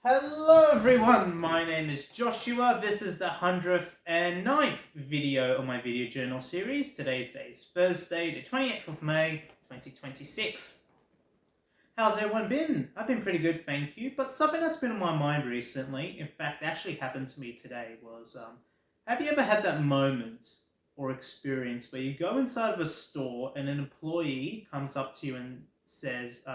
Hello everyone, my name is Joshua. This is the 109th video on my video journal series. Today's day is Thursday, the 28th of May, 2026. How's everyone been? I've been pretty good, thank you. But something that's been on my mind recently, in fact, actually happened to me today, was have you ever had that moment or experience where you go inside of a store and an employee comes up to you and says,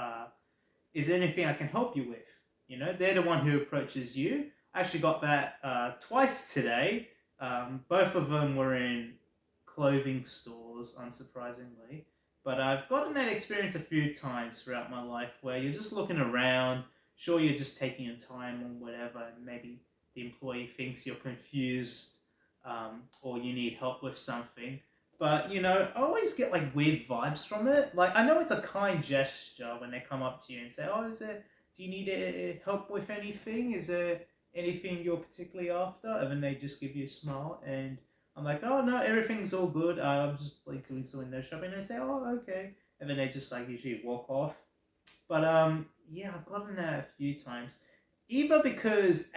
is there anything I can help you with? You know, they're the one who approaches you. I actually got that twice today. Both of them were in clothing stores, unsurprisingly. But I've gotten that experience a few times throughout my life where you're just looking around. Sure, you're just taking your time or whatever, and maybe the employee thinks you're confused or you need help with something. But, you know, I always get like weird vibes from it. Like, I know it's a kind gesture when they come up to you and say, "Oh, do you need help with anything? Is there anything you're particularly after?" And then they just give you a smile. And I'm like, "Oh, no, everything's all good. I'm just like doing some window shopping." And they say, "Oh, okay." And then they just like usually walk off. But, yeah, I've gotten that a few times. Either because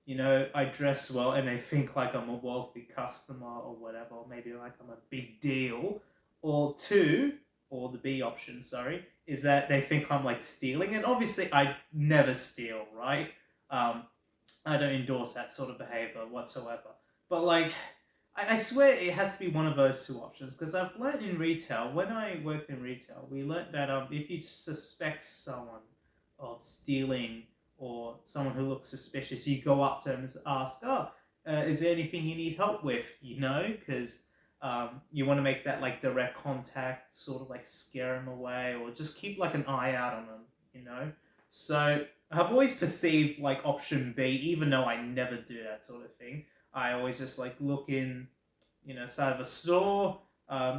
you know, I dress well and they think like I'm a wealthy customer or whatever, or maybe like I'm a big deal. Or two, or the B option, sorry, is that they think I'm like stealing. And obviously, I never steal, right? Um, I don't endorse that sort of behavior whatsoever. But like, I swear it has to be one of those two options because I've learned in retail, when I worked in retail, we learned that if you suspect someone of stealing or someone who looks suspicious, you go up to them and ask, "Oh, is there anything you need help with?" You know, because you want to make that like direct contact, sort of like scare them away, or just keep like an eye out on them. You know, so I've always perceived like option B, even though I never do that sort of thing. I always just like look in, you know, side of a store.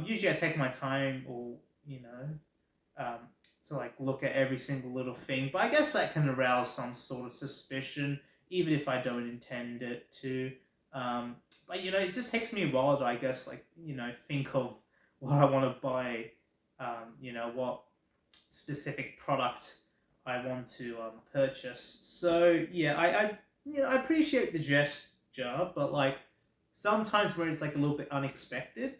Usually I take my time, or you know, um, to like look at every single little thing. But I guess that can arouse some sort of suspicion, even if I don't intend it to. But you know, it just takes me a while to, I guess, like you know, think of what I want to buy. You know, what specific product I want to purchase. So yeah, I you know I appreciate the gesture, but like sometimes where it's like a little bit unexpected,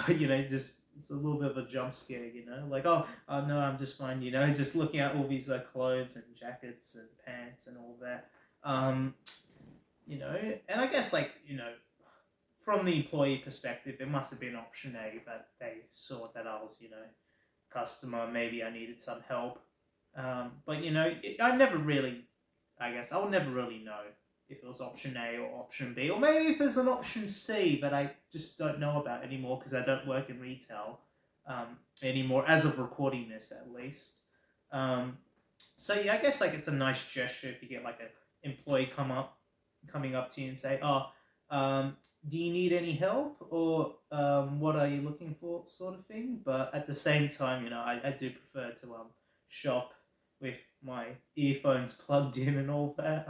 you know, just it's a little bit of a jump scare, you know, like no, I'm just fine, you know, just looking at all these clothes and jackets and pants and all that, you know, and I guess like you know from the employee perspective, it must have been option A that they saw that I was, you know, customer. Maybe I needed some help. But you know, I never really, I guess, I'll never really know if it was option A or option B, or maybe if there's an option C that I just don't know about anymore because I don't work in retail anymore, as of recording this at least. Um, so yeah, I guess like it's a nice gesture if you get like a employee coming up to you and say, "Oh, do you need any help?" or "What are you looking for?" sort of thing. But at the same time, you know, I do prefer to shop with my earphones plugged in and all that.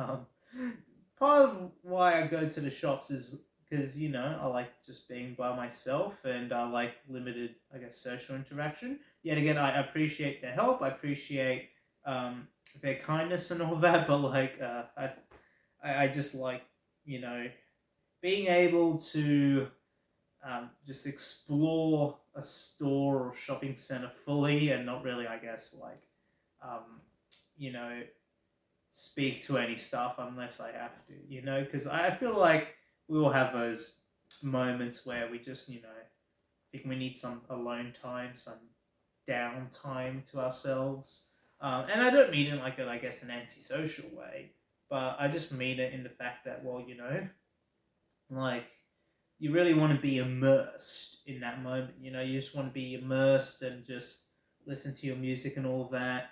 Part of why I go to the shops is because you know I like just being by myself and I like limited, I guess, social interaction. Yet again, I appreciate their help. I appreciate their kindness and all that. But like, I just like you know being able to just explore a store or shopping center fully and not really, I guess, like, um, you know, speak to any stuff unless I have to, you know, because I feel like we all have those moments where we just, you know, think we need some alone time, some downtime to ourselves. And I don't mean it like, I guess, an antisocial way, but I just mean it in the fact that, well, you know, like you really want to be immersed in that moment. You know, you just want to be immersed and just listen to your music and all that.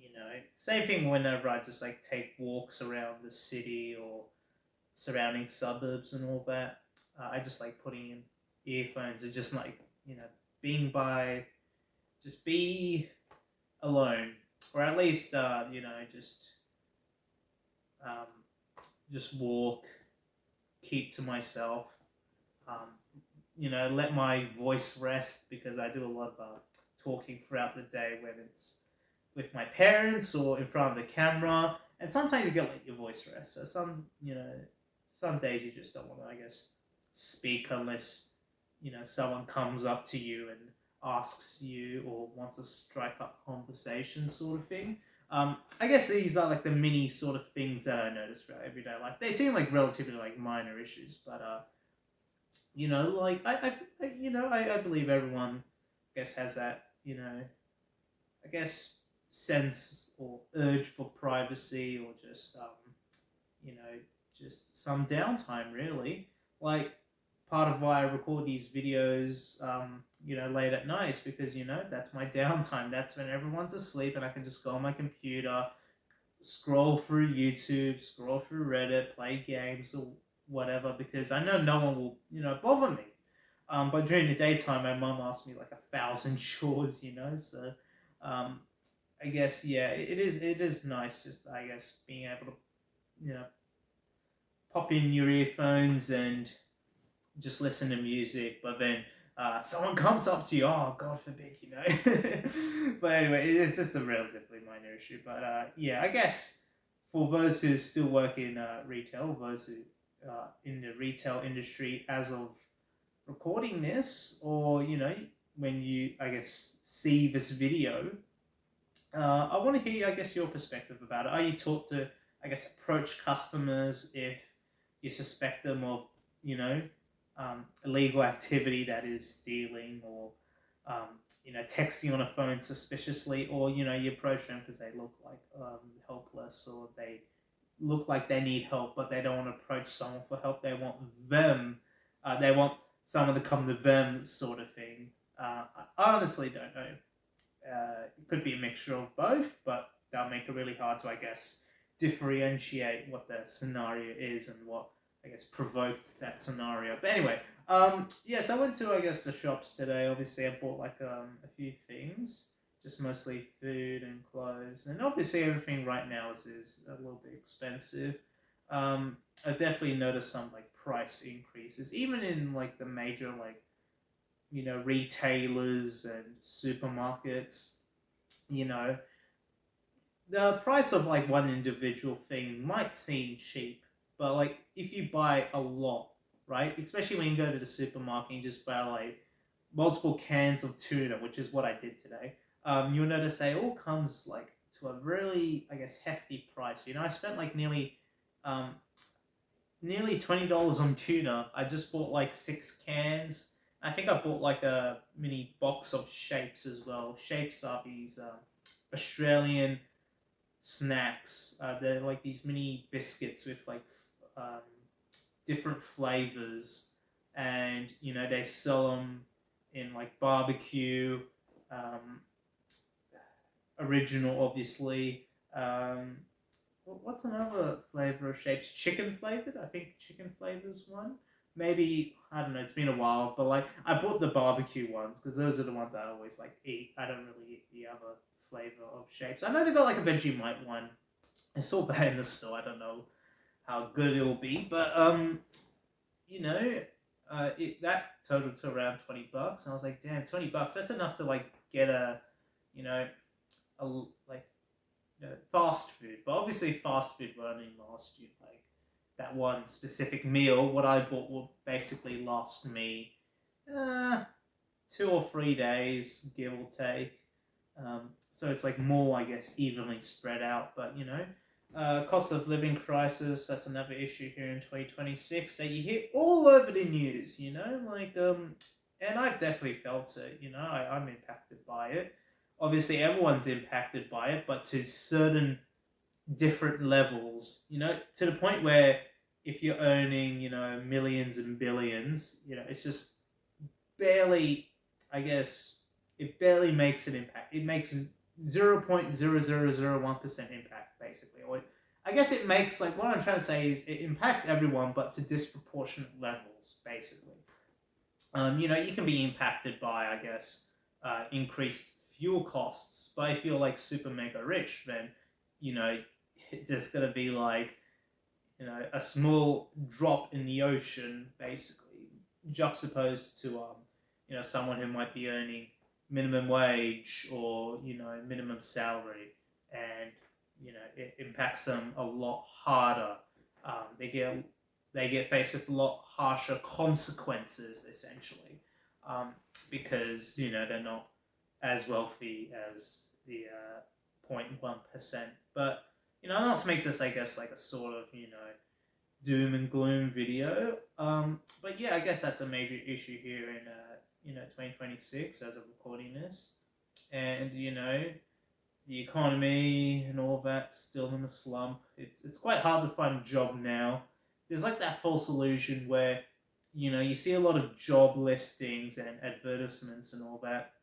You know, same thing whenever I just like take walks around the city or surrounding suburbs and all that. I just like putting in earphones and just like you know being by, just be alone, or at least you know um, just walk, keep to myself. Um, you know, let my voice rest because I do a lot of talking throughout the day when with my parents or in front of the camera, and sometimes you get like your voice rest. So some days you just don't want to, I guess, speak unless someone comes up to you and asks you or wants to strike up conversation, sort of thing. I guess these are like the mini sort of things that I notice throughout everyday life. They seem like relatively like minor issues, but like I believe everyone, I guess, has that I guess sense or urge for privacy or just you know just some downtime, really. Like, part of why I record these videos late at night is because that's my downtime. That's when everyone's asleep and I can just go on my computer, scroll through YouTube, scroll through Reddit, play games or whatever, because I know no one will bother me. But during the daytime, my mum asks me like 1,000 chores, so um, I guess, yeah, it is nice, just, I guess, being able to pop in your earphones and just listen to music, but then someone comes up to you, oh, God forbid, But anyway, it's just a relatively minor issue. But yeah, I guess for those who still work in retail, those who in the retail industry as of recording this, or when you, I guess, see this video, I want to hear, I guess, your perspective about it. Are you taught to, I guess, approach customers if you suspect them of, illegal activity, that is stealing, or texting on a phone suspiciously, or you approach them because they look like helpless, or they look like they need help, but they don't want to approach someone for help. They want them. They want someone to come to them, sort of thing. I honestly don't know. It could be a mixture of both, but that'll make it really hard to, I guess, differentiate what the scenario is and what, I guess, provoked that scenario. But anyway, yes, I went to, I guess, the shops today. Obviously, I bought like a few things, just mostly food and clothes, and obviously everything right now is a little bit expensive. I definitely noticed some like price increases, even in like the major like retailers and supermarkets. You know, the price of like one individual thing might seem cheap, but like if you buy a lot, right? Especially when you go to the supermarket and just buy like multiple cans of tuna, which is what I did today. You'll notice they all comes like to a really, I guess, hefty price. I spent like um, nearly $20 on tuna. I just bought like 6 cans. I think I bought like a mini box of shapes as well. Shapes are these Australian snacks. They're like these mini biscuits with like um, different flavors, and they sell them in like barbecue, um, original, obviously. What's another flavor of shapes? Chicken flavored. I think chicken flavors one. Maybe, I don't know. It's been a while, but like I bought the barbecue ones because those are the ones I always like eat. I don't really eat the other flavor of shapes. I know they got like a Vegemite one. I saw that in the store. I don't know how good it will be, but you know, that totaled to around $20, and I was like, damn, $20. That's enough to like get you know, like fast food. But obviously, fast food will only last you like that one specific meal. What I bought will basically last me 2 or 3 days, give or take. So it's like more, I guess, evenly spread out. But cost of living crisis, that's another issue here in 2026 that you hear all over the news. And I've definitely felt it. I'm impacted by it. Obviously, everyone's impacted by it, but to certain different levels. To the point where if you're earning, millions and billions, it's just barely, I guess, it barely makes an impact. It makes 0.0001% impact, basically. Or I guess it makes, like, what I'm trying to say is it impacts everyone, but to disproportionate levels, basically. You can be impacted by, I guess, increased fuel costs. But if you're like super mega rich, then, it's just going to be like, a small drop in the ocean, basically, juxtaposed to, someone who might be earning minimum wage or minimum salary, and it impacts them a lot harder. They get faced with a lot harsher consequences essentially, because they're not as wealthy as the 0.1%. But not to make this, I guess, like a sort of doom and gloom video. But yeah, I guess that's a major issue here in 2026 as of recording this, and the economy and all that still in a slump. It's quite hard to find a job now. There's like that false illusion where you see a lot of job listings and advertisements and all that,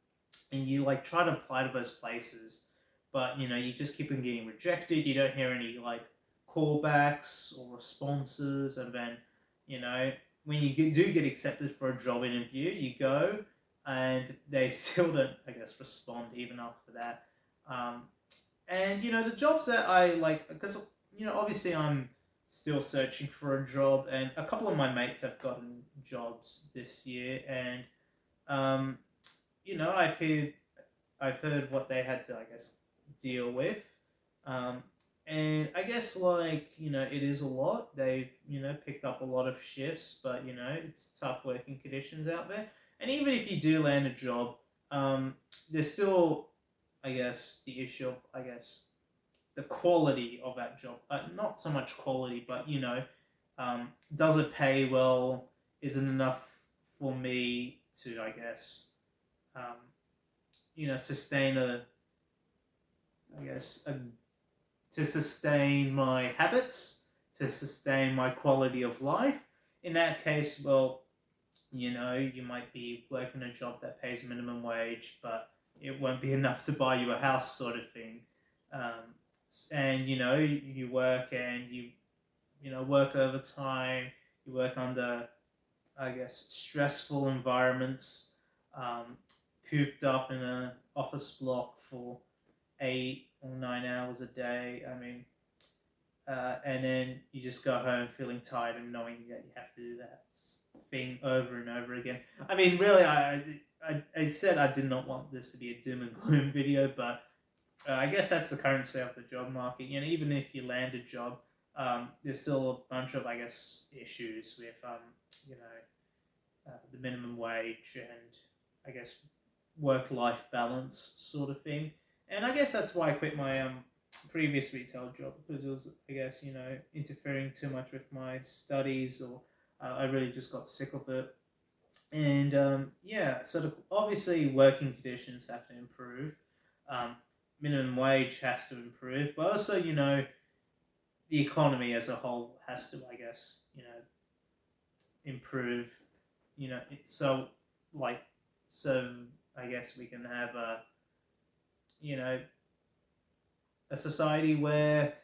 and you like try to apply to those places, but you just keep on getting rejected. You don't hear any like callbacks or responses, and then when you do get accepted for a job interview, you go, and they still don't, I guess, respond even after that. um, and the jobs that I like, because obviously I'm still searching for a job, and a couple of my mates have gotten jobs this year, and um, I've heard what they had to, I guess, deal with. Um, and I guess, like, it is a lot. They've, picked up a lot of shifts, but, it's tough working conditions out there. And even if you do land a job, there's still, I guess, the issue of, I guess, the quality of that job. Not so much quality, but, does it pay well? Is it enough for me to, I guess, um, sustain I guess, to sustain my habits, to sustain my quality of life. In that case, well, you might be working a job that pays minimum wage, but it won't be enough to buy you a house, sort of thing. Um, and you work, and you work overtime. You work under, I guess, stressful environments, um, cooped up in an office block for 8 or 9 hours a day. I mean, and then you just go home feeling tired and knowing that you have to do that thing over and over again. I mean, really, I said I did not want this to be a doom and gloom video, but I guess that's the current state of the job market. Even if you land a job, there's still a bunch of, I guess, issues with the minimum wage and, I guess, work-life balance sort of thing. And I guess that's why I quit my previous retail job, because it was, I guess, interfering too much with my studies, or I really just got sick of it. And yeah, so obviously working conditions have to improve. Um, Minimum wage has to improve, but also, the economy as a whole has to, I guess, improve. So like, so I guess we can have you know a society where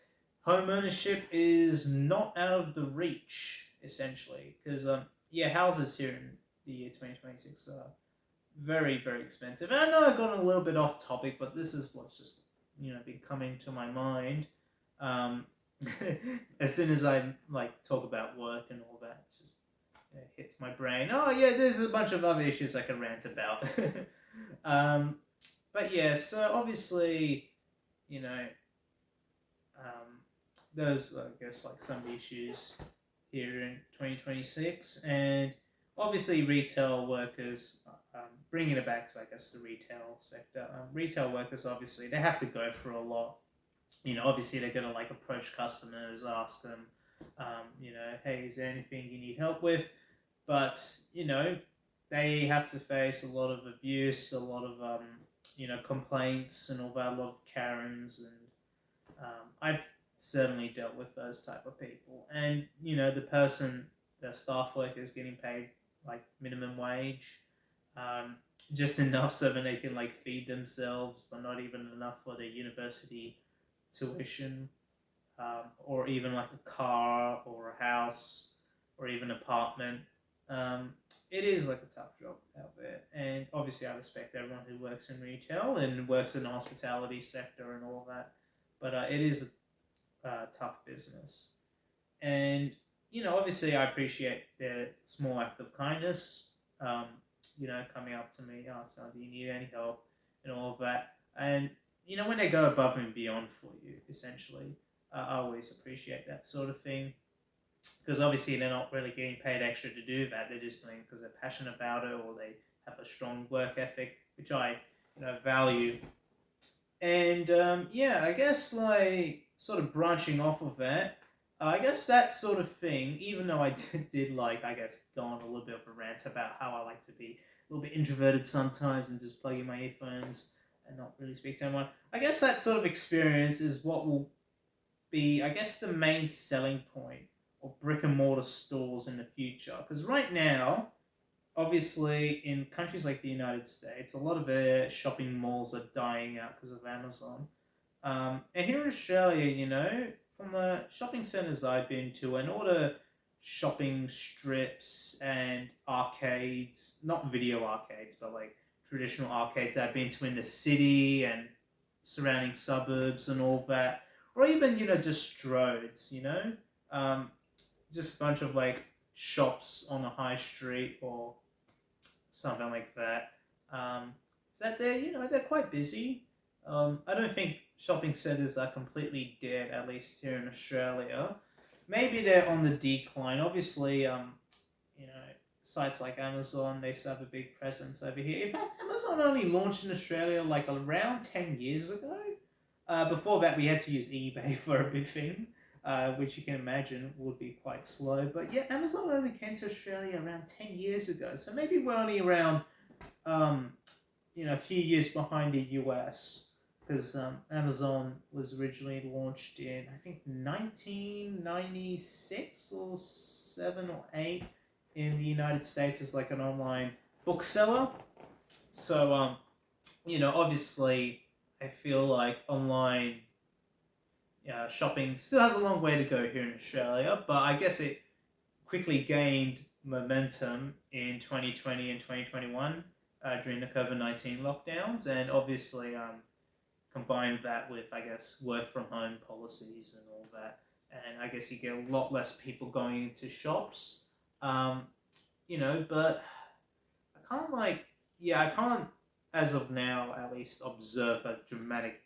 home ownership is not out of the reach, essentially, because yeah, houses here in the year 2026 are very, very expensive. And I know I've gone a little bit off topic, but this is what's just been coming to my mind. Um, as soon as I like talk about work and all that, it just hits my brain. Oh yeah, there's a bunch of other issues I can rant about. um, but yeah, so obviously, you know, um, there's, I guess, like some issues here in 2026, and obviously retail workers, bringing it back to, I guess, the retail sector. Retail workers, obviously, they have to go through a lot. Obviously they're gonna like approach customers, ask them, hey, is there anything you need help with? But they have to face a lot of abuse, a lot of complaints and all that, a lot of Karens, and I've certainly dealt with those type of people. And the staff worker is getting paid like minimum wage, um, just enough so that they can like feed themselves, but not even enough for their university tuition, or even like a car or a house or even apartment. It is like a tough job out there, and obviously I respect everyone who works in retail and works in the hospitality sector and all that, but it is a tough business. And obviously I appreciate their small act of kindness. Um, coming up to me, asking, do you need any help, and all of that. And, when they go above and beyond for you, essentially, I always appreciate that sort of thing. Because obviously they're not really getting paid extra to do that. They're just doing it because they're passionate about it, or they have a strong work ethic, which I, value. And yeah, I guess like sort of branching off of that, I guess that sort of thing. Even though I did like, I guess, go on a little bit of a rant about how I like to be a little bit introverted sometimes and just plug in my earphones and not really speak to anyone. I guess that sort of experience is what will be, I guess, the main selling point of brick and mortar stores in the future. Because right now, obviously, in countries like the United States, a lot of their shopping malls are dying out because of Amazon. And here in Australia, from the shopping centres I've been to, and all the shopping strips and arcades, not video arcades, but like traditional arcades that I've been to in the city and surrounding suburbs and all that, or even, just stroads, um, just a bunch of like shops on a high street or something like that. Is that they're quite busy. I don't think shopping centres are completely dead, at least here in Australia. Maybe they're on the decline. Obviously, you know, sites like Amazon, they still have a big presence over here. In fact, Amazon only launched in Australia like around 10 years ago. Before that, we had to use eBay for everything, which you can imagine would be quite slow. But yeah, Amazon only came to Australia around 10 years ago. So maybe we're only around, um, a few years behind the US, because Amazon was originally launched in, I think, 1996 or 7 or 8 in the United States as like an online bookseller. So, obviously, I feel like online shopping still has a long way to go here in Australia, but I guess it quickly gained momentum in 2020 and 2021 during the COVID-19 lockdowns, and obviously combine that with, I guess, work from home policies and all that. And I guess you get a lot less people going into shops. Um, but I can't, as of now at least, observe a dramatic,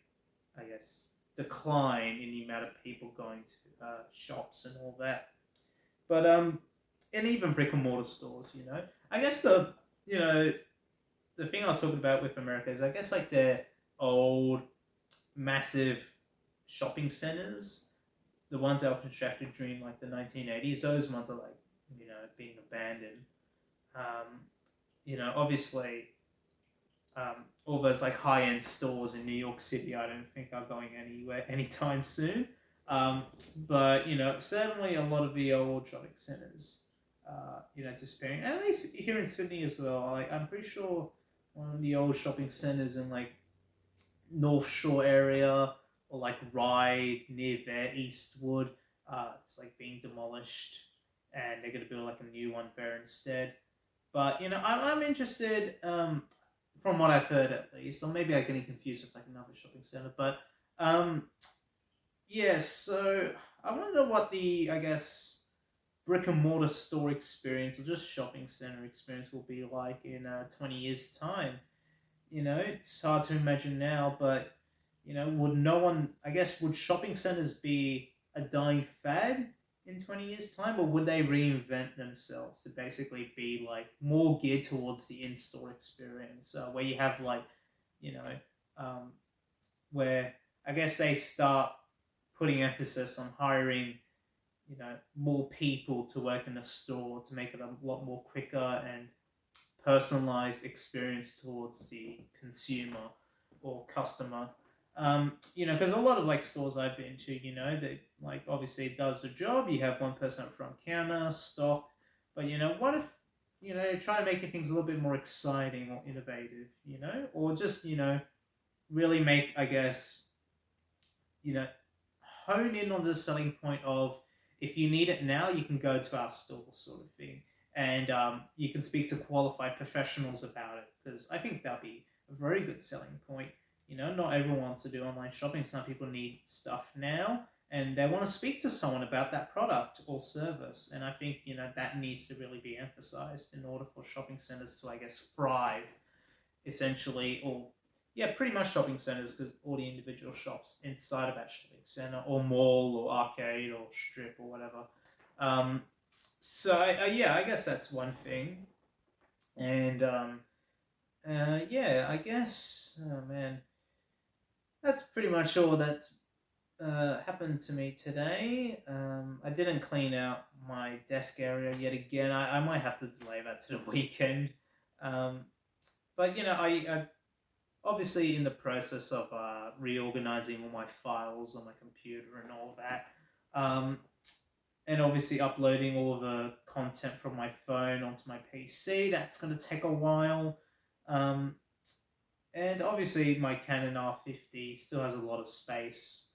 I guess, decline in the amount of people going to shops and all that. But and even brick and mortar stores, I guess the thing I was talking about with America is, I guess, like their old massive shopping centers, the ones that were constructed during like the 1980s, those ones are like, being abandoned. Obviously, all those like high end stores in New York City, I don't think are going anywhere anytime soon. But certainly a lot of the old shopping centers, disappearing. And at least here in Sydney as well. Like I'm pretty sure one of the old shopping centers in like North Shore area or like Ryde near there, Eastwood, it's like being demolished, and they're gonna build like a new one there instead. But I'm interested. From what I've heard at least, or maybe I'm getting confused with like another shopping center. But yeah. So I wonder what the, I guess, brick and mortar store experience or just shopping center experience will be like in 20 years time. It's hard to imagine now, but would no one, I guess, would shopping centers be a dying fad in 20 years time, or would they reinvent themselves to basically be like more geared towards the in-store experience, where you have like, you know, um, where I guess they start putting emphasis on hiring, more people to work in the store to make it a lot more quicker and personalized experience towards the consumer or customer. Because a lot of like stores I've been to, that like obviously it does the job. You have one person up front counter, stock, but what if try making things a little bit more exciting or innovative, or just really make, I guess, you know hone in on the selling point of, if you need it now, you can go to our store, sort of thing, and you can speak to qualified professionals about it, because I think that'll be a very good selling point. Not everyone wants to do online shopping. Some people need stuff now, and they want to speak to someone about that product or service. And I think, that needs to really be emphasized in order for shopping centers to, I guess, thrive, essentially. Or yeah, pretty much shopping centers, because all the individual shops inside of that shopping center or mall or arcade or strip or whatever. Um, yeah, I guess that's one thing. And yeah, I guess, oh man, that's pretty much all that happened to me today. I didn't clean out my desk area yet again. I might have to delay that to the weekend. Um, but I obviously in the process of reorganizing all my files on my computer and all that. Um, and obviously uploading all of the content from my phone onto my PC. That's going to take a while. Um, and obviously my Canon R50 still has a lot of space.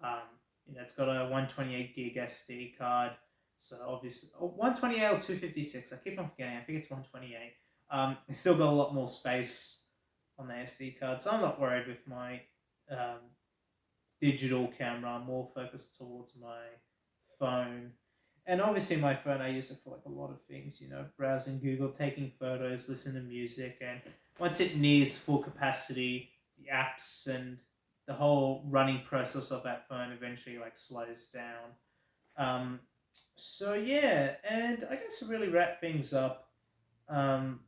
Um, it's got a 128 gig SD card. So obviously, 128 or 256. I keep on forgetting. I think it's 128. It's still got a lot more space on the SD card, so I'm not worried with my um, digital camera. I'm more focused towards my phone. And obviously my phone, I use it for like a lot of things, browsing Google, taking photos, listening to music. And once it nears full capacity, the apps and the whole running process of that phone eventually like slows down. So yeah, and I guess to really wrap things up, um,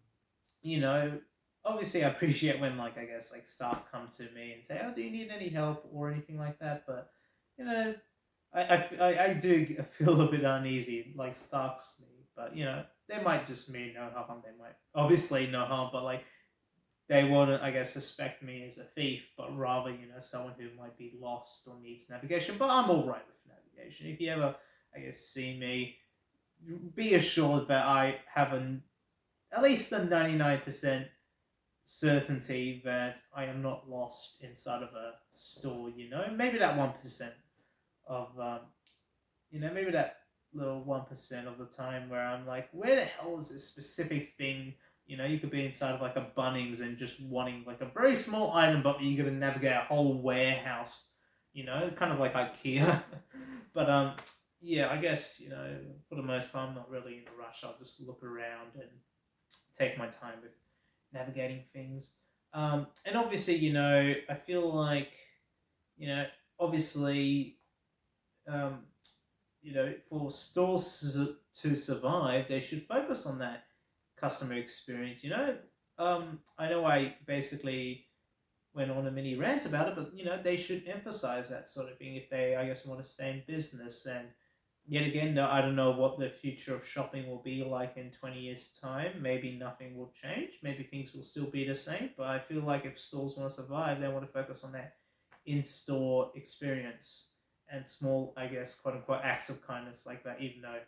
you know, obviously I appreciate when like I guess like staff come to me and say, "Oh, do you need any help or anything like that?" But you know, I do feel a bit uneasy, like stalks me. But they might just mean no harm. They might obviously no harm, but like they wouldn't, I guess, suspect me as a thief, but rather someone who might be lost or needs navigation. But I'm all right with navigation. If you ever, I guess, see me, be assured that I have at least a 99% certainty that I am not lost inside of a store. Maybe that 1% of maybe that little 1% of the time where I'm like, where the hell is this specific thing? You could be inside of like a Bunnings and just wanting like a very small item, but you're gonna navigate a whole warehouse. Kind of like IKEA. But yeah, I guess for the most part, I'm not really in a rush. I'll just look around and take my time with navigating things. And obviously, I feel like, obviously, um, for stores to survive, they should focus on that customer experience. I know I basically went on a mini rant about it, but they should emphasize that sort of thing if they, I guess, want to stay in business. And yet again, no, I don't know what the future of shopping will be like in 20 years' time. Maybe nothing will change. Maybe things will still be the same. But I feel like if stores want to survive, they want to focus on that in-store experience and small, I guess, quote unquote, acts of kindness like that, even though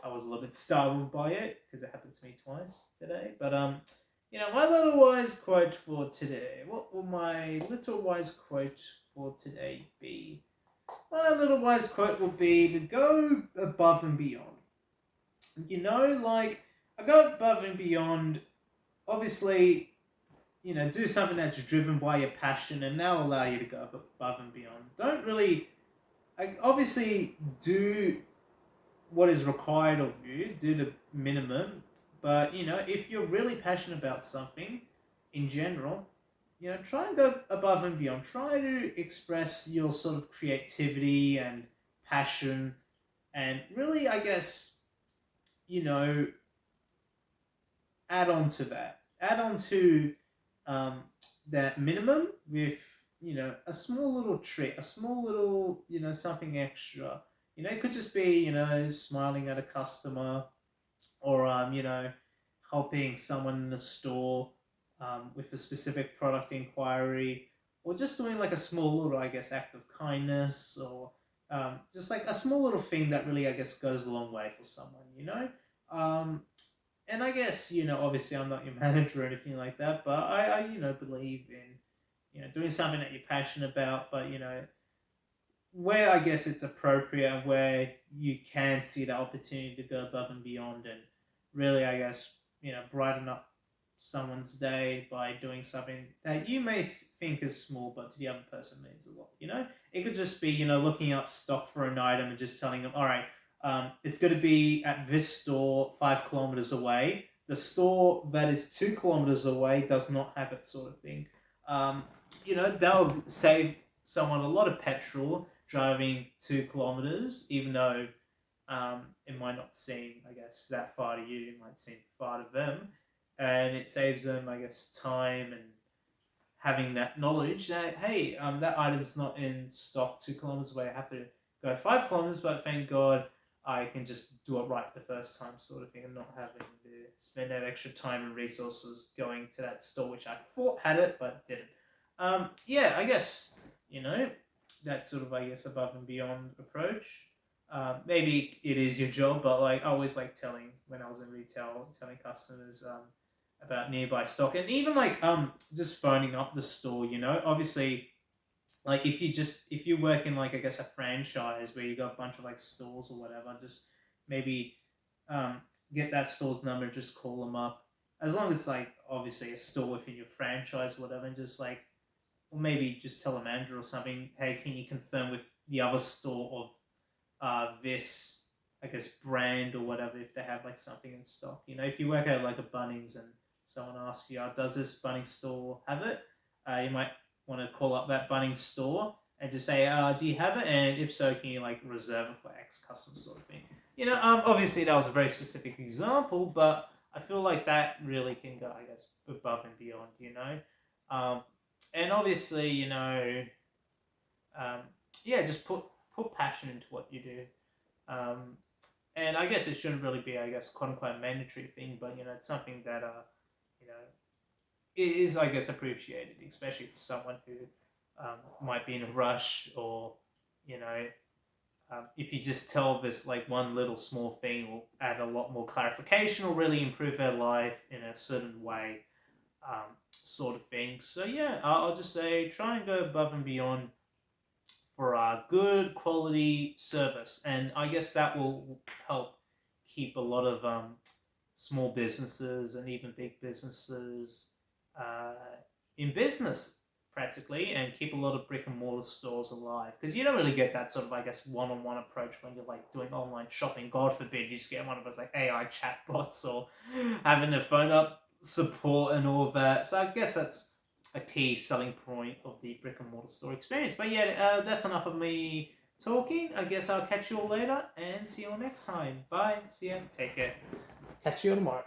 I was a little bit startled by it because it happened to me twice today. But my little wise quote for today. What will my little wise quote for today be? My little wise quote will be to go above and beyond. Like I go above and beyond. Obviously, do something that's driven by your passion, and that'll allow you to go above and beyond. Don't really, obviously, do what is required of you, do the minimum. But if you're really passionate about something, in general, try and go above and beyond. Try to express your sort of creativity and passion, and really, I guess, you know, add on to that. Add on to um, that minimum with a small little trick, a small little something extra. It could just be smiling at a customer, or helping someone in the store with a specific product inquiry, or just doing like a small little, I guess, act of kindness, or just like a small little thing that really, I guess, goes a long way for someone. Um, and I guess obviously I'm not your manager or anything like that, but I believe in doing something that you're passionate about, but where I guess it's appropriate and where you can see the opportunity to go above and beyond and really, I guess, brighten up someone's day by doing something that you may think is small, but to the other person means a lot. It could just be looking up stock for an item and just telling them, all right, it's going to be at this store 5 kilometers away. The store that is 2 kilometers away does not have it, sort of thing. They'll save someone a lot of petrol driving 2 kilometers, even though it might not seem, I guess, that far to you. It might seem far to them. And it saves them, I guess, time and having that knowledge that, hey, that item's not in stock 2 kilometers away. I have to go 5 kilometers, but thank God I can just do it right the first time, sort of thing, and not having to spend that extra time and resources going to that store, which I thought had it, but didn't. Yeah, I guess, that sort of, I guess, above and beyond approach. Maybe it is your job, but like I always like telling, when I was in retail, telling customers about nearby stock, and even like just phoning up the store. Obviously, like if you work in, like, I guess, a franchise where you got a bunch of like stores or whatever, just maybe get that store's number, just call them up, as long as like obviously a store within your franchise or whatever, and just like, or maybe just tell a manager or something, hey, can you confirm with the other store of this, I guess, brand or whatever, if they have like something in stock. If you work at like a Bunnings and someone asks you, does this Bunnings store have it? You might want to call up that Bunnings store and just say, do you have it? And if so, can you like reserve it for X customer, sort of thing. Obviously that was a very specific example, but I feel like that really can go, I guess, above and beyond, and obviously, yeah, just put passion into what you do. And I guess it shouldn't really be, I guess, quote unquote mandatory thing, but it's something that is, I guess, appreciated, especially for someone who might be in a rush, or if you just tell this like one little small thing, will add a lot more clarification, or really improve their life in a certain way, sort of thing. So yeah, I'll just say try and go above and beyond for a good quality service, and I guess that will help keep a lot of small businesses and even big businesses in business, practically, and keep a lot of brick and mortar stores alive, because you don't really get that sort of, I guess, one-on-one approach when you're like doing online shopping. God forbid you just get one of those like AI chatbots, or having to phone up support and all of that. So I guess that's a key selling point of the brick and mortar store experience. But yeah, that's enough of me talking. I guess I'll catch you all later and see you all next time. Bye. See ya. Take care. Catch you all tomorrow.